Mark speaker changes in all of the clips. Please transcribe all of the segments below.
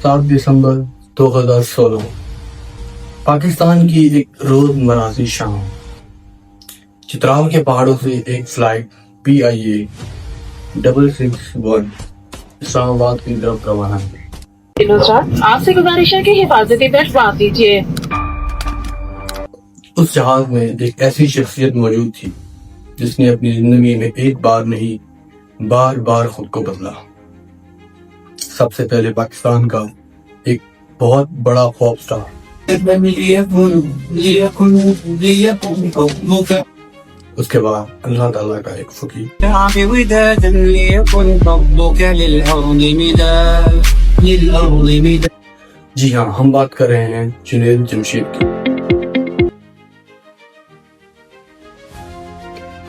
Speaker 1: 7 دسمبر 2016 پاکستان کی ایک روزمرہ سی شام، چترال کے پہاڑوں سے ایک فلائٹ PIA 661 اسلام آباد کی طرف روانہ ہوئی۔
Speaker 2: آپ سے گزارش ہے کہ حفاظتی بیلٹ باندھ دیجیے۔
Speaker 1: اس جہاز میں ایک ایسی شخصیت موجود تھی جس نے اپنی زندگی میں ایک بار نہیں بار بار خود کو بدلا۔ سب سے پہلے پاکستان کا ایک بہت بڑا پاپ اسٹار، اس کے بعد اللہ تعالیٰ کا ایک فقیر، جی ہاں، ہم بات کر رہے ہیں جنید جمشید کی۔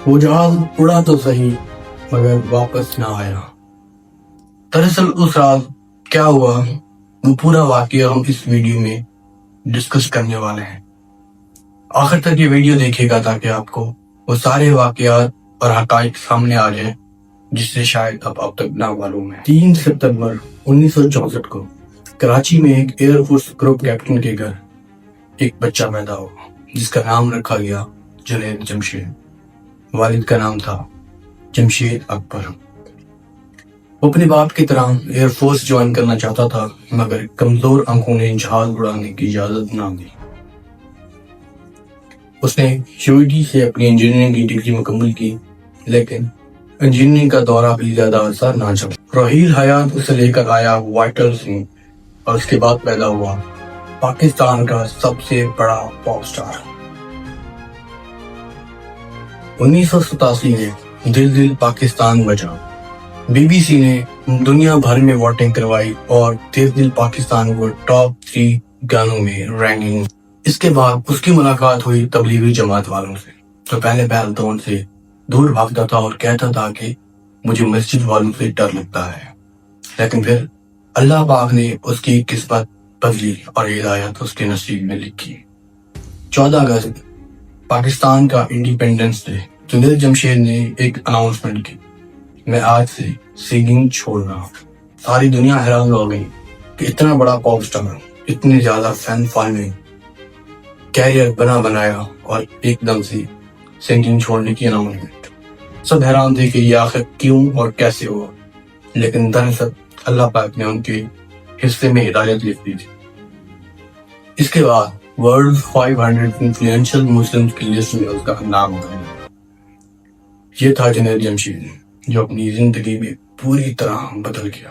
Speaker 1: وہ جہاز اڑا تو صحیح مگر واپس نہ آیا۔ دراصل اس رات کیا ہوا وہ پورا واقعہ ہم اس ویڈیو میں ڈسکس کرنے والے ہیں۔ آخر تک یہ ویڈیو دیکھے گا تاکہ آپ کو وہ سارے واقعات اور حقائق سامنے آ جائیں جس سے شاید اب تک نہ معلوم ہے۔ 3 ستمبر 1964 کو کراچی میں ایک ایئر فورس گروپ کیپٹن کے گھر ایک بچہ پیدا ہوا جس کا نام رکھا گیا جنید جمشید۔ والد کا نام تھا جمشید اکبر۔ وہ اپنے باپ کی طرح ایئر فورس جوائن کرنا چاہتا تھا مگر کمزور آنکھوں نے جہاز اڑانے کی اجازت نہ دی۔ اس نے QET سے اپنی انجینئرنگ کی ڈگری مکمل کی لیکن انجینئرنگ کا دورہ بھی زیادہ عرصہ نہ چلا۔ رحیل حیات اسے لے کر آیا وائٹل سے اور اس کے بعد پیدا ہوا پاکستان کا سب سے بڑا پاپ اسٹار۔ 1987 میں دل پاکستان بچا، BBC نے دنیا بھر میں ووٹنگ کروائی اور دل پاکستان کو ٹاپ 3 گانوں میں رینکنگ۔ اس کے بعد اس کی ملاقات ہوئی تبلیغی جماعت والوں سے، تو پہلے تو ان سے دور بھاگتا تھا اور کہتا تھا کہ مجھے مسجد والوں سے ڈر لگتا ہے، لیکن پھر اللہ پاک نے اس کی قسمت بدلی اور ہدایت اس کے نصیب میں لکھی۔ 14 اگست پاکستان کا انڈیپینڈنس ڈے۔ جنید جمشید نے ایک اناؤنسمنٹ کی، میں آج سے سنگنگ چھوڑ رہا ہوں۔ ساری دنیا حیران ہو گئی کہ اتنا بڑا پاپ اسٹار، اتنی زیادہ فین فالوئنگ، کیریئر بنایا اور ایک دم سے سنگنگ چھوڑنے کی اناؤنسمنٹ۔ سب حیران تھے کہ یہ آخر کیوں اور کیسے ہوا، لیکن دراصل اللہ پاک نے ان کے حصے میں ہدایت لکھ دی تھی۔ اس کے بعد ورلڈ 500 انفلوئنشل مسلمز کی لسٹ میں اس کا نام ہوگا۔ یہ تھا جنید جمشید جو اپنی زندگی میں پوری طرح بدل گیا۔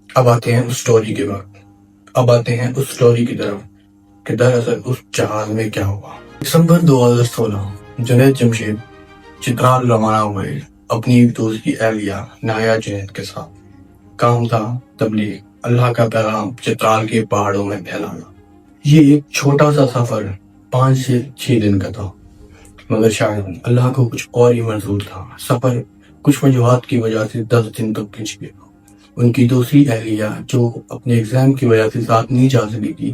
Speaker 1: اب آتے ہیں اس سٹوری کے بعد، اب آتے ہیں اس سٹوری کی طرف کہ دراصل اس جہاز میں کیا ہوا۔ دسمبر 2016 جنید جمشید چترال روانہ ہوئے اپنی دوستی اہلیہ نایا جنید کے ساتھ۔ کام تھا تبلیغ، اللہ کا پیغام چترال کے پہاڑوں میں پھیلانا۔ یہ ایک چھوٹا سا سفر 5 سے 6 دن کا تھا مگر شاید اللہ کو کچھ اور ہی منظور تھا۔ سفر کچھ وجوہات کی وجہ سے 10 دن تک کھنچ گیا۔ ان کی دوسری اہلیہ جو اپنے ایگزام کی وجہ سے ساتھ نہیں جا سکی تھی،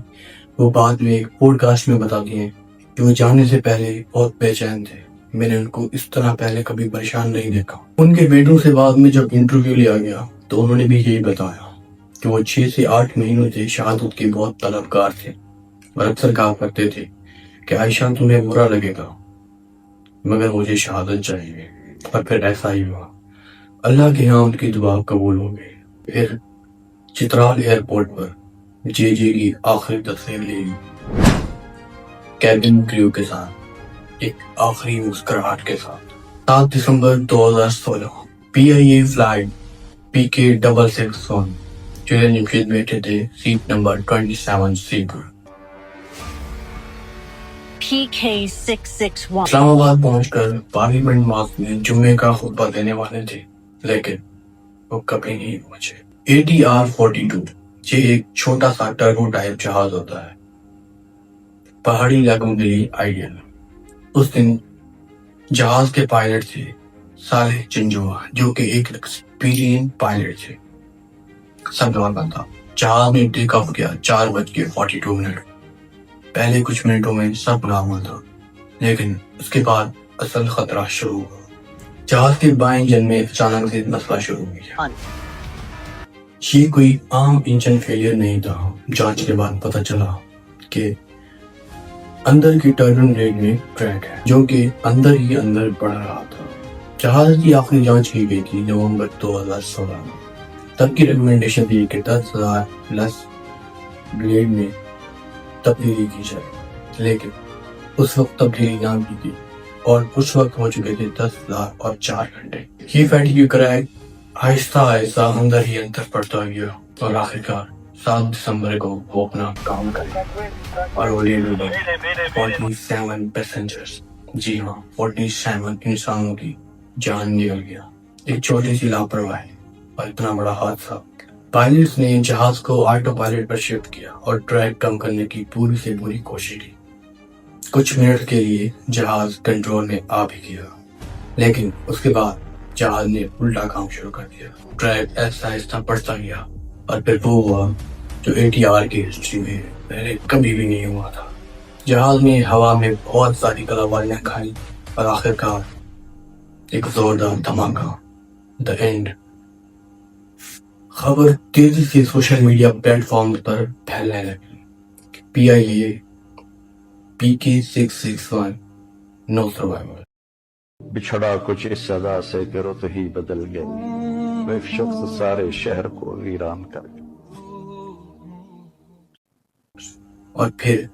Speaker 1: وہ بعد میں ایک پوڈ کاسٹ میں بتاتی ہیں کہ وہ جانے سے پہلے بہت بے چین تھے، میں نے ان کو اس طرح پہلے کبھی پریشان نہیں دیکھا۔ ان کے بیٹوں سے بعد میں جب انٹرویو لیا گیا تو انہوں نے بھی یہی بتایا کہ وہ 6 سے 8 مہینوں سے شہادت کے بہت طلبگار تھے اور اکثر کہا کرتے تھے کہ عائشہ تمہیں برا لگے گا مگر مجھے شہادت چاہیے، اور پھر ایسا ہی ہوا۔ اللہ کے ہاں ان کی دعا قبول ہو گئی۔ پھر چترال ایئرپورٹ پر جے کی آخری تصویر لی، کیبن کریو کے ساتھ ایک آخری مسکراہٹ کے ساتھ۔ 7 دسمبر 2016 PIA flight PK 661 Junaid Jamshed بیٹھے تھے سیٹ نمبر 27C پر۔
Speaker 2: PK 661
Speaker 1: اسلام آباد پہنچ کر پارلیمنٹ ماسک میں جمعے کا خطبہ دینے والے تھے لیکن وہ کبھی نہیں پہنچے۔ ATR 42 یہ ایک چھوٹا سا ٹربو ٹائپ جہاز ہوتا ہے، پہاڑی علاقوں کے لیے آئیڈیل۔ اس دن جہاز کے پائلٹ تھے صالح چنجوا جو کہ ایک ایکسپیرینس پائلٹ تھے۔ سب نارمل تھا، جہاز نے ٹیک آف کیا 4:42۔ پہلے کچھ منٹوں میں سب نارمل تھا لیکن اس کے بعد اصل خطرہ شروع ہوا۔ جہاز کے بائیں انجن میں اچانک سے مسئلہ شروع ہو گیا۔ یہ کوئی عام انجن فیلئر نہیں تھا. جانچ کے بعد پتہ چلا کہ اندر کی ٹربن بلیڈ میں کریک ہے جو کہ اندر ہی اندر بڑھ رہا تھا. جہاز کی آخری جانچ کی گئی تھی نومبر 2016 میں. تب کی ریکمنڈیشن تھی کہ 10,000 پلس بلیڈ میں تبدیلی کی جائے, لیکن اس وقت تبدیلی نہ کی تھی اور اس وقت ہو چکے تھے 10,000 اور 4 گھنٹے. یہ فیٹی کی کریک آہستہ آہستہ اندر ہی اندر پڑتا گیا اور آخرکار 7 دسمبر کو وہ اپنا کام کرے اور وہ لے ڈوبے. 47 پیسنجرز, جی ہاں 47 انسانوں کی جان نکل گیا. ایک چھوٹی سی لاپرواہی اور اتنا بڑا حادثہ. پائلٹس نے جہاز کو آٹو پائلٹ پر شفٹ کیا اور ڈریگ کم کرنے کی پوری سے پوری کوشش کی. کچھ منٹ کے لیے جہاز کنٹرول میں آ بھی گیا, لیکن اس کے بعد جہاز نے الٹا کام شروع کر دیا. ڈریگ ایسا آہستہ بڑھتا گیا اور پھر وہ ہوا جو ATR کی ہسٹری میں پہلے کبھی بھی نہیں ہوا تھا. جہاز میں ہوا میں بہت ساری کلاواریاں کھائیں اور آخرکار ایک زوردار دھماکہ. دا اینڈ. خبر تیزی سے سوشل میڈیا پلیٹ فارم پر پھیلنے لگی. PIA PK661 نو سروائیور.
Speaker 3: بچھڑا کچھ اس صدا سے کہ رت ہی بدل گئی, وہ ایک شخص سارے شہر کو ویران کر گیا.
Speaker 1: اور پھر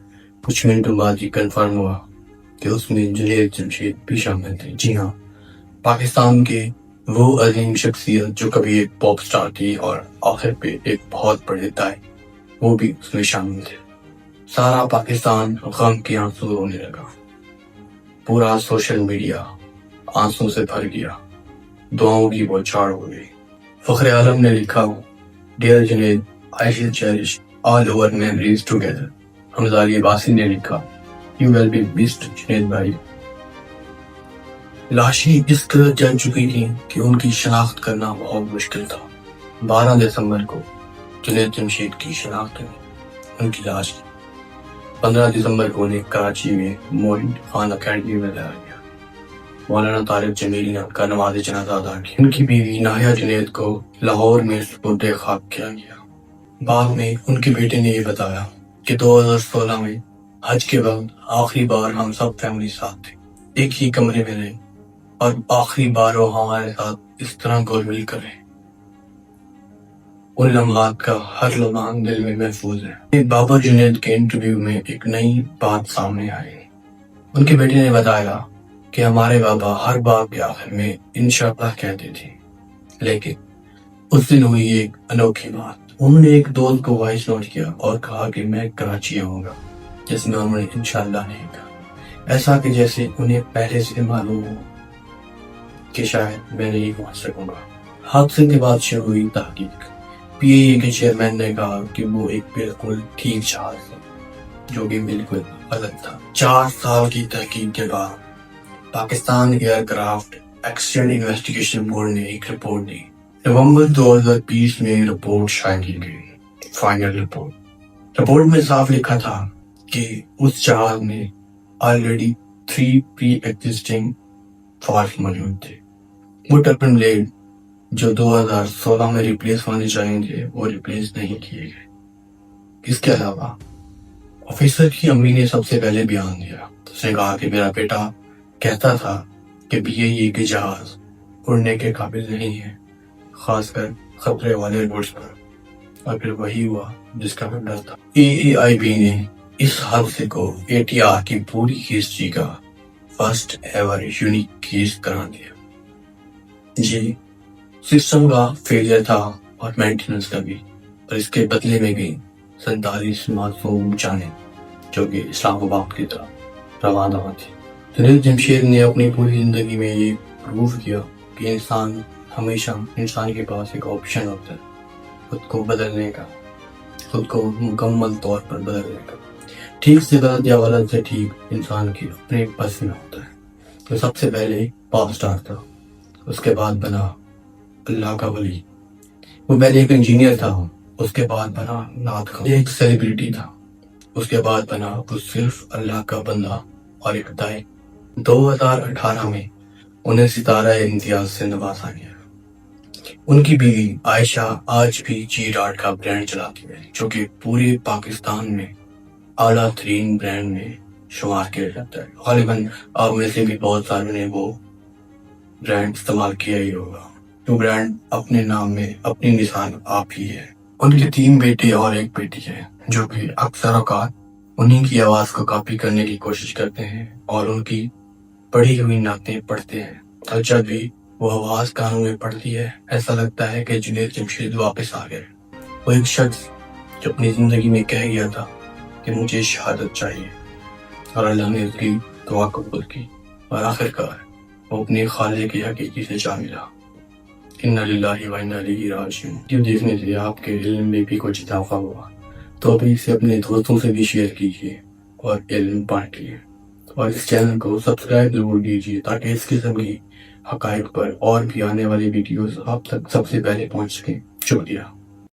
Speaker 1: کچھ منٹوں بعد یہ کنفرم ہوا کہ اس میں جنید جمشید بھی شامل تھے. جی ہاں, پاکستان کے وہ عظیم شخصیت جو کبھی ایک پاپ سٹار تھی اور آخر پہ ایک بہت بڑے دائی, وہ بھی اس میں شامل تھے. سارا پاکستان غم کے آنسو رونے لگا. پورا سوشل میڈیا آنسو سے بھر گیا. دعاؤں کی بوچھاڑ ہو گئی. فخر عالم نے لکھا, dear Junaid, I shall cherish all our memories together. Hamza Ali Abbasi نے لکھا, You will be missed Junaid بھائی. لاشیں اس قدر جل چکی تھیں کہ ان کی شناخت کرنا بہت مشکل تھا. 12 دسمبر کو جنید جمشید کی شناخت ہوئی. ان کی لاش 15 دسمبر کو انہیں کراچی میں موئن خان اکیڈمی میں لایا گیا. مولانا طارق جمیلی نے ان کا نماز جنازہ ادا کی. ان کی بیوی ناہیہ جنید کو لاہور میں سپرد خاک کیا گیا. بعد میں ان کے بیٹے نے یہ بتایا کہ 2016 میں حج کے وقت آخری بار ہم سب فیملی ساتھ تھے, ایک ہی کمرے میں رہے اور آخری بار وہ ہمارے ساتھ اس طرح گول مل کر رہے. ان لمحات کا ہر لمحہ دل میں محفوظ ہے. بابا جنید کے انٹرویو میں ایک نئی بات سامنے آئی. ان کے بیٹے نے بتایا کہ ہمارے بابا ہر باب کے آخر میں انشاءاللہ کہتے تھے, لیکن اس دن ہوئی ایک انوکھی بات. انہوں نے ایک دوست کو وائس نوٹ کیا اور کہا کہ میں کراچی آؤں گا, جس میں انہوں نے انشاءاللہ نہیں کہا, ایسا کہ جیسے انہیں پہلے سے معلوم ہو کہ شاید میں نہیں پہنچ سکوں گا. حادثے کے بعد شروع ہوئی تحقیق. PIA کے چیئرمین نے کہا کہ وہ ایک بالکل ٹھیک جہاز تھا, جو کہ بالکل غلط تھا. 4 سال کی تحقیق کے بعد Pakistan aircraft accident investigation board نے ایک رپورٹ دی. نومبر 2020 میں رپورٹ شائع کی گئی. فائنل رپورٹ میں صاف لکھا تھا کہ اس جہاز میں آلریڈی 3 پری ایگزسٹنگ فالٹ موجود تھے. وہ ٹربن بلیڈ جو 2016 میں ریپلیس ہونے چاہیے تھے وہ ریپلیس نہیں کیے گئے. اس کے علاوہ آفیسر کی امی نے سب سے پہلے بیان دیا. اس نے کہا کہ میرا بیٹا کہتا تھا کہ PIA کے جہاز اڑنے کے قابل نہیں ہے, خاص کر خطرے والے روڈز پر, اور پھر وہی ہوا جس کا ڈر تھا. AAIB نے اس حادثے کو ATR کی پوری ہسٹری کا فرسٹ ایور یونیک کیس قرار دیا. جی, سسٹم کا فیلئر تھا اور مینٹیننس کا بھی, اور اس کے بدلے میں گئی 47 معصوم جانیں جو کہ اسلام آباد کی طرف روانہ تھی. جنید جمشید نے اپنی پوری زندگی میں یہ پروف کیا کہ ہمیشہ انسان کے پاس ایک آپشن ہوتا ہے خود کو بدلنے کا, خود کو مکمل طور پر بدلنے کا. ٹھیک سے غلط یا غلط سے ٹھیک انسان کی اپنے بس میں ہوتا ہے. تو سب سے پہلے پاپ سٹار تھا, اس کے بعد بنا اللہ کا ولی. وہ پہلے ایک انجینئر تھا, اس کے بعد بنا نعت خواں. ایک سیلیبریٹی تھا, اس کے بعد بنا وہ صرف اللہ کا بندہ اور ایک دائی. 2018 میں انہیں ستارہ امتیاز سے نوازا گیا. ان کی بیوی عائشہ آج بھی جی ڈاٹ کا برانڈ چلاتی ہے، جو کہ پورے پاکستان میں اعلیٰ ترین برانڈ میں شمار کیا جاتا ہے۔ غالباً آپ میں سے بھی بہت سارے نے وہ برانڈ استعمال کیا ہی ہوگا۔ جو برانڈ اپنے نام میں اپنی نشان آپ ہی ہے۔ ان کے 3 بیٹے اور 1 بیٹی ہے، جو کہ اکثر اوقات انہی کی آواز کو کاپی کرنے کی کوشش کرتے ہیں اور ان کی پڑھی ہوئی نعتیں پڑھتے ہیں، اور جب بھی وہ آواز کانوں میں پڑتی ہے ایسا لگتا ہے کہ جنید جمشید واپس آ گئے۔ وہ ایک شخص جو اپنی زندگی میں کہہ گیا تھا کہ مجھے شہادت چاہیے، اور اللہ نے اس کی دعا قبول کی، اور آخرکار وہ اپنے خالق کی حقیقی سے جا ملا۔ انا للہ و انا الیہ راجعون۔ یہ دیکھنے سے آپ کے علم میں بھی کچھ اضافہ ہوا تو ابھی اسے اپنے دوستوں سے بھی شیئر کیجیے اور علم بانٹیے، اور اس چینل کو سبسکرائب ضرور کیجیے تاکہ اس قسم کی حقائق پر اور بھی آنے والی ویڈیوز آپ تک سب سے پہلے پہنچ سکیں۔ شکریہ۔